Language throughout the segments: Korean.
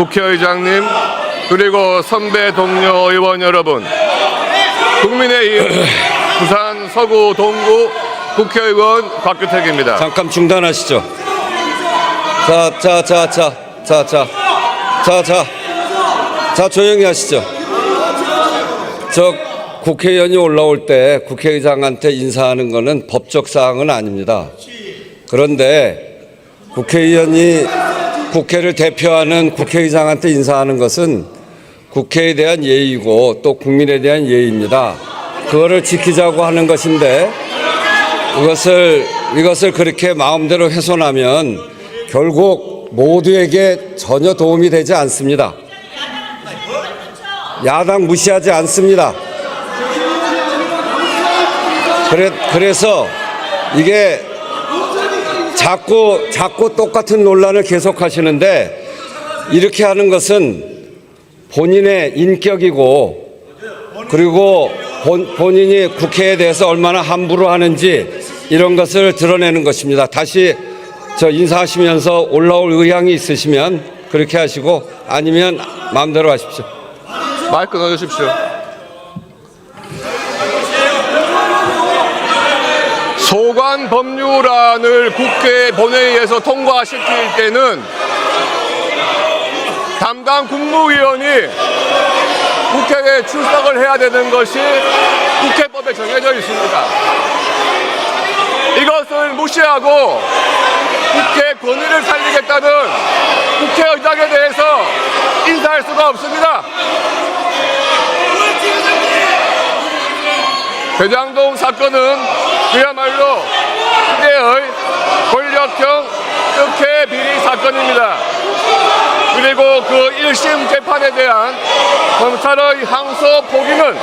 국회의장님, 그리고 선배 동료 의원 여러분, 국민의힘 부산 서구 동구 국회의원 곽규택입니다. 잠깐 중단하시죠. 자, 조용히 하시죠. 저 국회의원이 올라올 때 국회의장한테 인사하는 것은 법적 사항은 아닙니다. 그런데 국회의원이 국회를 대표하는 국회의장한테 인사하는 것은 국회에 대한 예의고 또 국민에 대한 예의입니다. 그거를 지키자고 하는 것인데 이것을 그렇게 마음대로 훼손하면 결국 모두에게 전혀 도움이 되지 않습니다. 야당 무시하지 않습니다. 그래서 이게 자꾸 똑같은 논란을 계속하시는데 이렇게 하는 것은 본인의 인격이고 그리고 본인이 국회에 대해서 얼마나 함부로 하는지 이런 것을 드러내는 것입니다. 다시 저 인사하시면서 올라올 의향이 있으시면 그렇게 하시고 아니면 마음대로 하십시오. 마이크 넣어주십시오. 소관 법률안을 국회 본회의에서 통과시킬 때는 담당 국무위원이 국회에 출석을 해야 되는 것이 국회법에 정해져 있습니다. 이것을 무시하고 국회 권위를 살리겠다는 국회의장에 대해서 인사할 수가 없습니다. 대장동 사건은 그야말로 시대의 권력형 특혜 비리 사건입니다. 그리고 그 1심 재판에 대한 검찰의 항소 포기는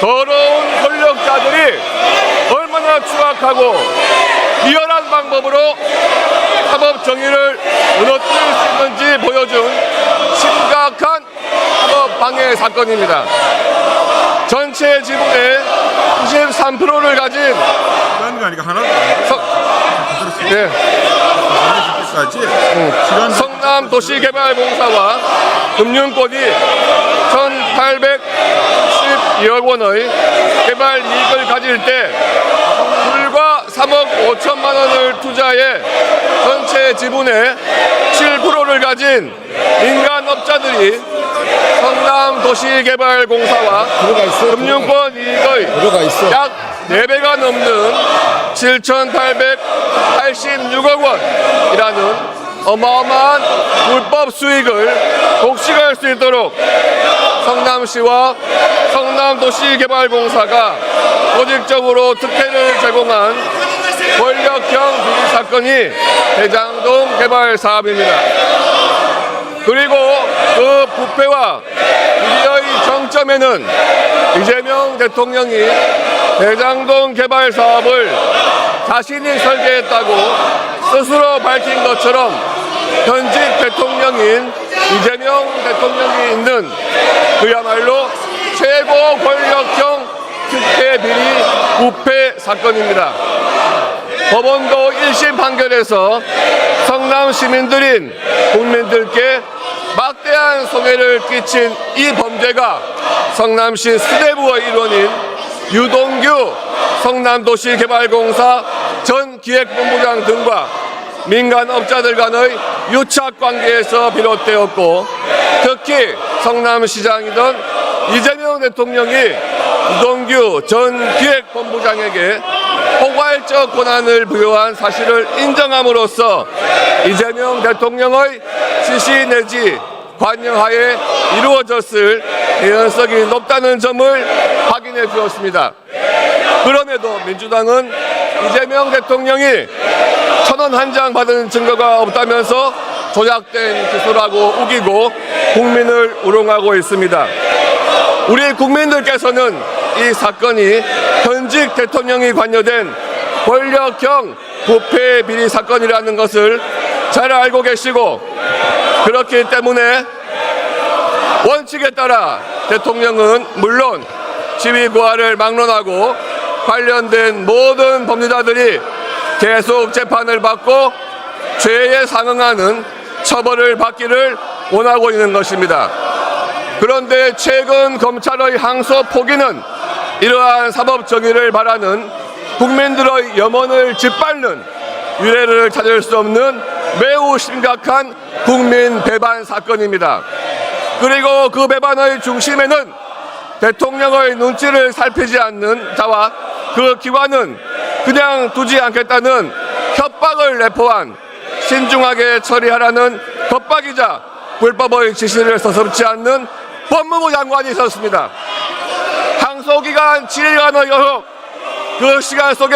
더러운 권력자들이 얼마나 추악하고 비열한 방법으로 사법 정의를 무너뜨릴 수 있는지 보여준 심각한 사법 방해 사건입니다. 전체 지분의 93%를 가진 성남도시개발공사와 금융권이 1,812억 원의 개발 이익을 가질 때 불과 3억 5천만 원을 투자해 전체 지분의 7%를 가진 민간업자들이 성남도시개발공사와 금융권 이익의 약 4배가 넘는 7,886억 원이라는 어마어마한 불법 수익을 독식할 수 있도록 성남시와 성남도시개발공사가 조직적으로 특혜를 제공한 권력형 비리 사건이 대장동 개발 사업입니다. 그리고 그 부패와 비리의 정점에는 이재명 대통령이 대장동 개발 사업을 자신이 설계했다고 스스로 밝힌 것처럼 현직 대통령인 이재명 대통령이 있는 그야말로 최고 권력형 특혜 비리 부패 사건입니다. 법원도 1심 판결에서 성남 시민들인 국민들께 막대한 손해를 끼친 이 범죄가 성남시 수뇌부의 일원인 유동규 성남도시개발공사 전 기획본부장 등과 민간업자들 간의 유착관계에서 비롯되었고 특히 성남시장이던 이재명 대통령이 유동규 전 기획본부장에게 포괄적 권한을 부여한 사실을 인정함으로써 이재명 대통령의 지시 내지 관여하에 이루어졌을 개연성이 높다는 점을 확인해 주었습니다. 그럼에도 민주당은 이재명 대통령이 1,000원 한 장 받은 증거가 없다면서 조작된 기소라고 우기고 국민을 우롱하고 있습니다. 우리 국민들께서는 이 사건이 현직 대통령이 관여된 권력형 부패 비리 사건이라는 것을 잘 알고 계시고 그렇기 때문에 원칙에 따라 대통령은 물론 지위 고하를 막론하고 관련된 모든 범죄자들이 계속 재판을 받고 죄에 상응하는 처벌을 받기를 원하고 있는 것입니다. 그런데 최근 검찰의 항소 포기는 이러한 사법 정의를 바라는 국민들의 염원을 짓밟는 유례를 찾을 수 없는 매우 심각한 국민 배반 사건입니다. 그리고 그 배반의 중심에는 대통령의 눈치를 살피지 않는 자와 그 기관은 그냥 두지 않겠다는 협박을 내포한 신중하게 처리하라는 겁박이자 불법의 지시를 서슴지 않는 법무부 장관이 있었습니다. 항소기간 7일간의 여혹, 그 시간 속에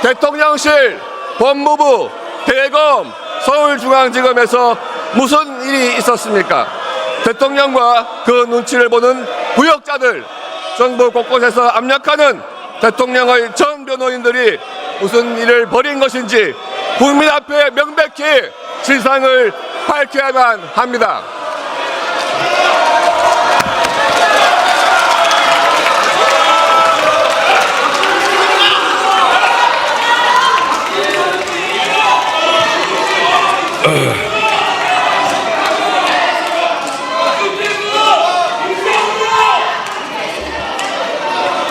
대통령실, 법무부, 대검, 서울중앙지검에서 무슨 일이 있었습니까? 대통령과 그 눈치를 보는 부역자들, 정부 곳곳에서 압력하는 대통령의 전 변호인들이 무슨 일을 벌인 것인지 국민 앞에 명백히 진상을 밝혀야만 합니다.